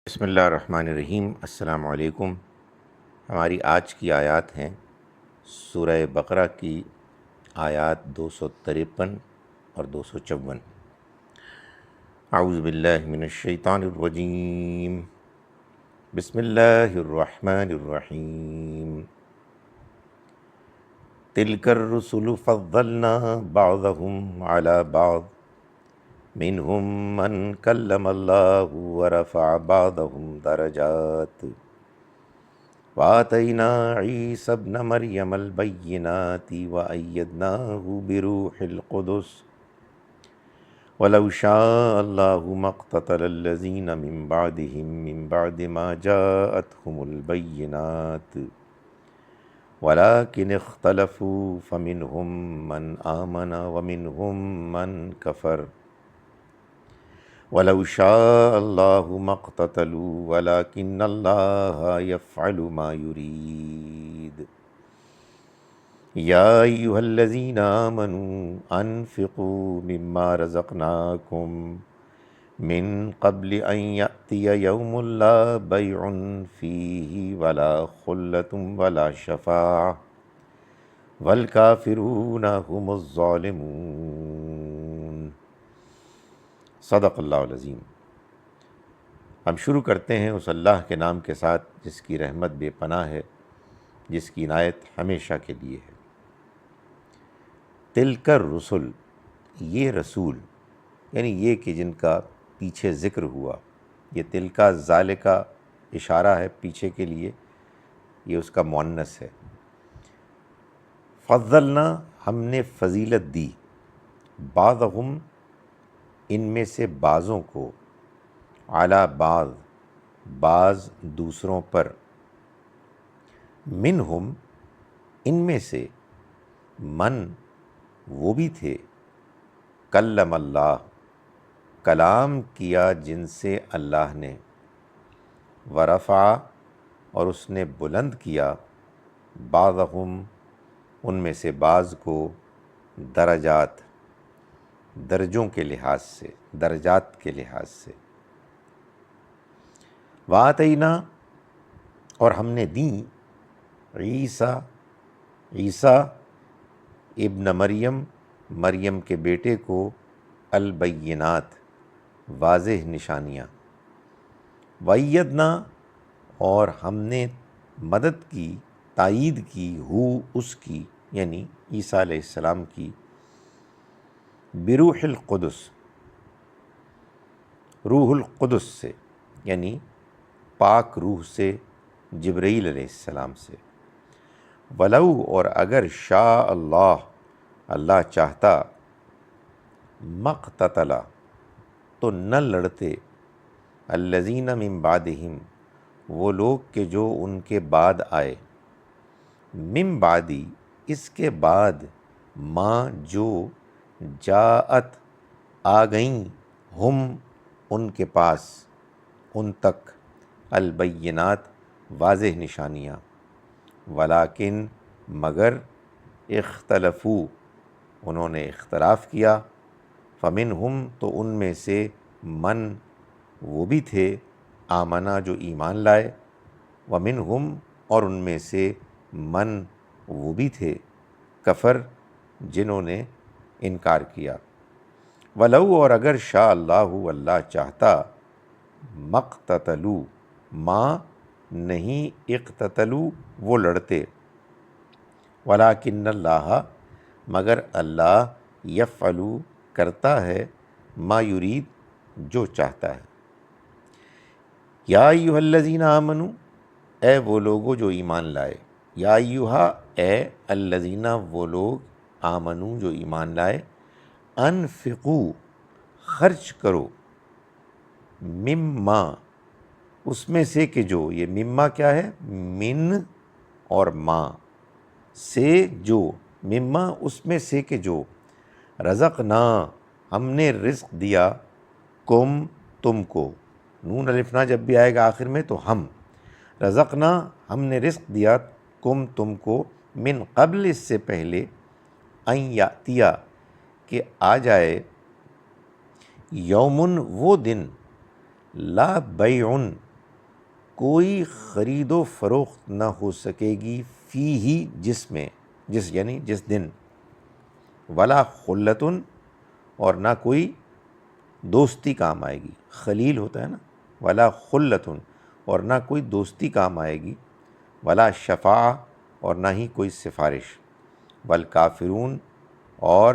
بسم اللہ الرحمن الرحیم۔ السلام علیکم۔ ہماری آج کی آیات ہیں سورہ بقرہ کی آیات 253 اور 254۔ اعوذ باللہ من الشیطان الرجیم، بسم اللہ الرحمن الرحیم۔ تلک الرسل فضلنا بعضهم علی بعض منہم من کلم اللہ ورفع بعضهم درجات وآتینا عیسی ابن مریم البینات وأیدناہ بروح القدس ولو شاء اللہ ما اقتتل الذین من بعدهم من بعد ما جاءتهم البینات ولكن اختلفوا فمنهم من آمن ومنهم من کفر وَلَوْ شَاءَ اللَّهُ مَا اقْتَتَلُوا وَلَكِنَّ اللَّهَ يَفْعَلُ مَا يُرِيدُ يَا أَيُّهَا الَّذِينَ آمَنُوا أَنفِقُوا مِمَّا رَزَقْنَاكُم مِّن قَبْلِ أَن يَأْتِيَ يَوْمٌ لَّا بَيْعٌ فِيهِ وَلَا خُلَّةٌ وَلَا شَفَاعَةٌ وَالْكَافِرُونَ هُمُ الظَّالِمُونَ۔ صدق اللہ العظیم۔ ہم شروع کرتے ہیں اس اللہ کے نام کے ساتھ جس کی رحمت بے پناہ ہے، جس کی عنایت ہمیشہ کے لیے ہے۔ تلک الرسل، یہ رسول، یعنی یہ کہ جن کا پیچھے ذکر ہوا، یہ تلکا ذالکا اشارہ ہے پیچھے کے لیے، یہ اس کا مؤنث ہے۔ فضلنا، ہم نے فضیلت دی، بعضہم، ان میں سے بعضوں کو، علی بعض، بعض دوسروں پر، منہم، ان میں سے، من، وہ بھی تھے، کلم اللہ، کلام کیا جن سے اللہ نے، ورفع، اور اس نے بلند کیا، بعضہم، ان میں سے بعض کو، درجات، درجوں کے لحاظ سے، درجات کے لحاظ سے۔ وآتینا، اور ہم نے دیں، عیسیٰ ابن مریم، مریم کے بیٹے کو، البینات، واضح نشانیاں، وأیدنا، اور ہم نے مدد کی، تائید کی، اس کی، یعنی عیسیٰ علیہ السلام کی، بروح القدس، روح القدس سے، یعنی پاک روح سے، جبرائیل علیہ السلام سے۔ ولو، اور اگر، شاء اللہ، اللہ چاہتا، مقتتل، تو نہ لڑتے، الذین من بعدہم، وہ لوگ کہ جو ان کے بعد آئے، من بعدی، اس کے بعد، ما، جو، جاءت، آ گئیں، ہم، ان کے پاس، ان تک، البینات، واضح نشانیاں، ولیکن، مگر، اختلفوا، انہوں نے اختلاف کیا، فمنہم، تو ان میں سے، من، وہ بھی تھے، آمنا، جو ایمان لائے، ومنہم، اور ان میں سے، من، وہ بھی تھے، کفر، جنہوں نے انکار کیا۔ ولو، اور اگر، شاء اللہ، اللہ چاہتا، مقتتلوا، ما، نہیں، اقتتلوا، وہ لڑتے، ولیکن اللہ، مگر اللہ، یفعل، کرتا ہے، ما یرید، جو چاہتا ہے۔ یا ایھا الذین آمنوا، اے وہ لوگو جو ایمان لائے، یا ایھا، اے، الذین، وہ لوگ، آمنو، جو ایمان لائے، انفقوا، خرچ کرو، مما، اس میں سے کہ جو، یہ مما کیا ہے، من اور ما، سے جو، مما، اس میں سے کہ جو، رزقنا، ہم نے رزق دیا، کم، تم کو، نون الف نا جب بھی آئے گا آخر میں تو ہم، رزقنا، ہم نے رزق دیا، کم، تم کو، من قبل، اس سے پہلے، ان یاتیا، کہ آ جائے، یومن، وہ دن، لا بیع، کوئی خرید و فروخت نہ ہو سکے گی فی ہی جس میں، یعنی جس دن، ولا خلتن اور نہ کوئی دوستی کام آئے گی، خلیل ہوتا ہے نا، ولا خلتن اور نہ کوئی دوستی کام آئے گی، ولا شفاع اور نہ ہی کوئی سفارش، والکافرون اور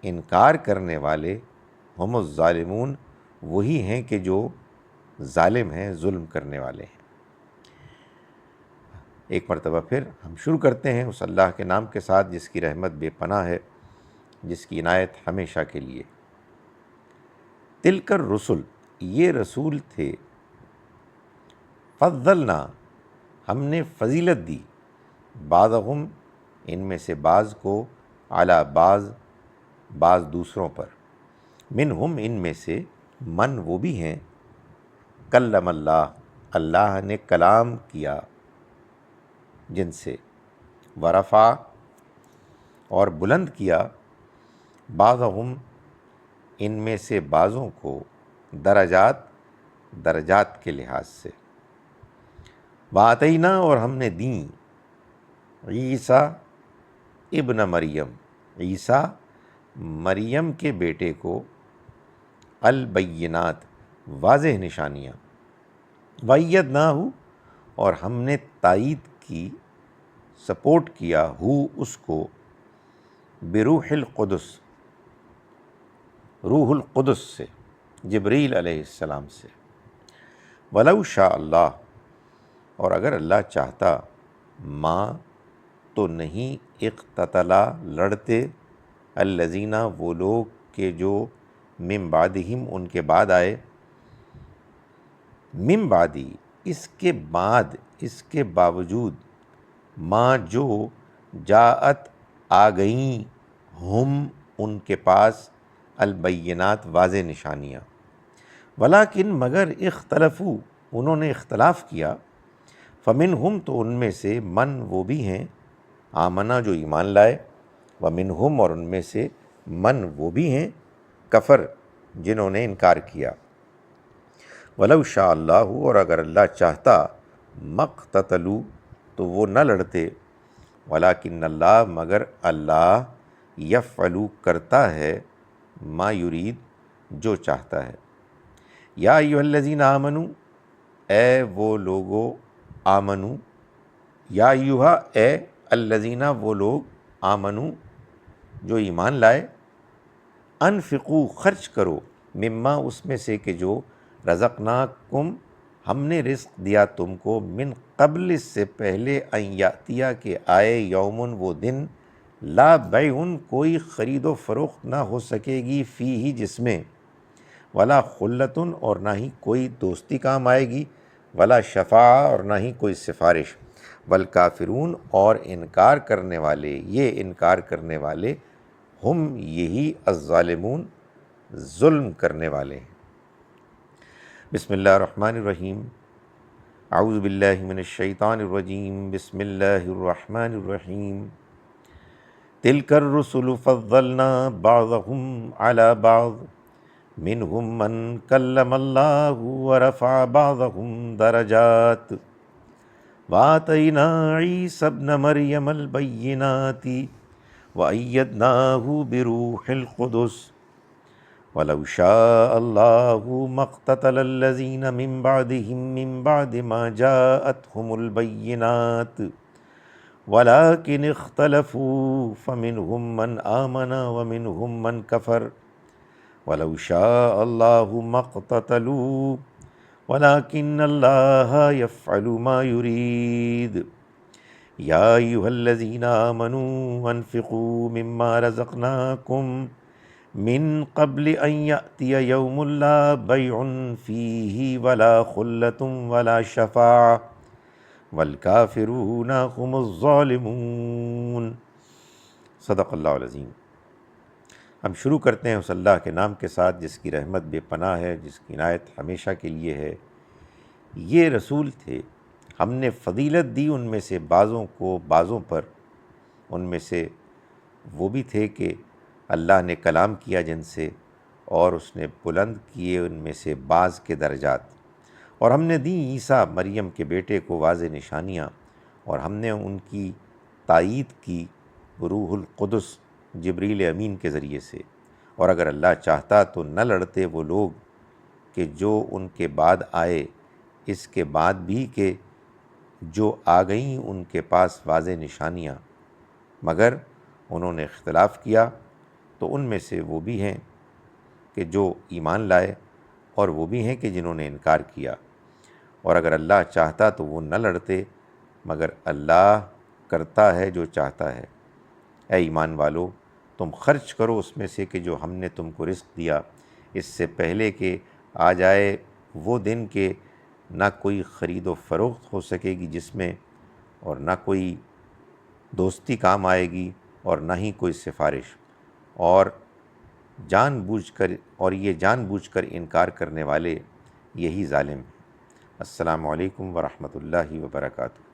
انکار کرنے والے، ہم الظالمون وہی ہیں کہ جو ظالم ہیں، ظلم کرنے والے ہیں۔ ایک مرتبہ پھر ہم شروع کرتے ہیں اس اللہ کے نام کے ساتھ جس کی رحمت بے پناہ ہے، جس کی عنایت ہمیشہ کے لیے۔ تلک الرسل، یہ رسول تھے، فضلنا ہم نے فضیلت دی، بعضہم ان میں سے بعض کو، علی بعض دوسروں پر، منہم ان میں سے، من وہ بھی ہیں، کلم اللہ اللہ نے کلام کیا جن سے، ورفع اور بلند کیا، بعضہم ان میں سے بعضوں کو، درجات کے لحاظ سے، وآتینا اور ہم نے دیں، عیسیٰ ابن مریم، عیسیٰ مریم کے بیٹے کو، البینات واضح نشانیاں، وَأَيَّدْنَاهُ اور ہم نے تائید کی، سپورٹ کیا، اس کو، بروح القدس روح القدس سے، جبریل علیہ السلام سے، وَلَوْ شَاءَ اللہ اور اگر اللہ چاہتا، ما تو نہیں، اقتتلا لڑتے، الذین وہ لوگ کہ جو، من بعدہم ان کے بعد آئے، من بعدی اس کے باوجود، ما جو، جاءت آ گئیں، ہم ان کے پاس، البینات واضح نشانیاں، ولیکن مگر، اختلفوا انہوں نے اختلاف کیا، فمنہم تو ان میں سے، من وہ بھی ہیں، آمنا جو ایمان لائے، ومنہم اور ان میں سے، من وہ بھی ہیں، کفر جنہوں نے انکار کیا، وَلَوْ شَاءَ اللہ اور اگر اللہ چاہتا، مقتتلوا تو وہ نہ لڑتے، ولیکن اللہ مگر اللہ، یفعل کرتا ہے، ما یرید جو چاہتا ہے۔ یا ایھا الذین آمنوا اے وہ لوگو، آمنو، یا ایھا اے الذین وہ لوگ، آمنو جو ایمان لائے، انفقوا خرچ کرو، مما اس میں سے کہ جو، رزقناکم ہم نے رزق دیا تم کو، من قبل اس سے پہلے، ان یاتیہ کہ آئے، یومن وہ دن، لا بیع کوئی خرید و فروخت نہ ہو سکے گی، فیہ جس میں، ولا خلتن اور نہ ہی کوئی دوستی کام آئے گی، ولا شفاع اور نہ ہی کوئی سفارش، والکافرون اور انکار کرنے والے، یہ انکار کرنے والے، ہم یہی، الظالمون ظلم کرنے والے ہیں۔ بسم اللہ الرحمن الرحیم، اعوذ باللہ من الشیطان الرجیم، بسم اللہ الرحمن الرحیم، تلک الرسل فضلنا بعضهم علی بعض، منہم من کلم اللہ ورفع بعضهم درجات، وآتینا عیسی ابن مریم البینات وأیدناہ بروح القدس، وَلَوْ شَاءَ اللَّهُ مَا اقْتَتَلَ الَّذِينَ مِن بَعْدِهِم مِّن بَعْدِ مَا جَاءَتْهُمُ الْبَيِّنَاتُ وَلَٰكِنِ اخْتَلَفُوا فَمِنْهُم مَّنْ آمَنَ وَمِنْهُم مَّنْ كَفَرَ وَلَوْ شَاءَ اللَّهُ مَا اقْتَتَلُوا وَلَٰكِنَّ اللَّهَ يَفْعَلُ مَا يُرِيدُ يَا أَيُّهَا الَّذِينَ آمَنُوا أَنفِقُوا مِمَّا رَزَقْنَاكُم من قبل ان یأتی یوم لا بیع فیہ ولا خلۃ ولا شفاع والکافرون هم الظالمون۔ صدق اللہ العظیم۔ ہم شروع کرتے ہیں اس اللہ کے نام کے ساتھ جس کی رحمت بے پناہ ہے، جس کی عنایت ہمیشہ کے لیے ہے۔ یہ رسول تھے، ہم نے فضیلت دی ان میں سے بعضوں کو بعضوں پر، ان میں سے وہ بھی تھے کہ اللہ نے کلام کیا جن سے، اور اس نے بلند کیے ان میں سے بعض کے درجات، اور ہم نے دی عیسیٰ مریم کے بیٹے کو واضح نشانیاں، اور ہم نے ان کی تائید کی روح القدس جبریل امین کے ذریعے سے، اور اگر اللہ چاہتا تو نہ لڑتے وہ لوگ کہ جو ان کے بعد آئے، اس کے بعد بھی کہ جو آ گئیں ان کے پاس واضح نشانیاں، مگر انہوں نے اختلاف کیا، تو ان میں سے وہ بھی ہیں کہ جو ایمان لائے، اور وہ بھی ہیں کہ جنہوں نے انکار کیا، اور اگر اللہ چاہتا تو وہ نہ لڑتے، مگر اللہ کرتا ہے جو چاہتا ہے۔ اے ایمان والو، تم خرچ کرو اس میں سے کہ جو ہم نے تم کو رزق دیا، اس سے پہلے کہ آ جائے وہ دن کہ نہ کوئی خرید و فروخت ہو سکے گی جس میں، اور نہ کوئی دوستی کام آئے گی، اور نہ ہی کوئی سفارش، اور یہ جان بوجھ کر انکار کرنے والے یہی ظالم ہیں۔ السلام علیکم ورحمۃ اللہ وبرکاتہ۔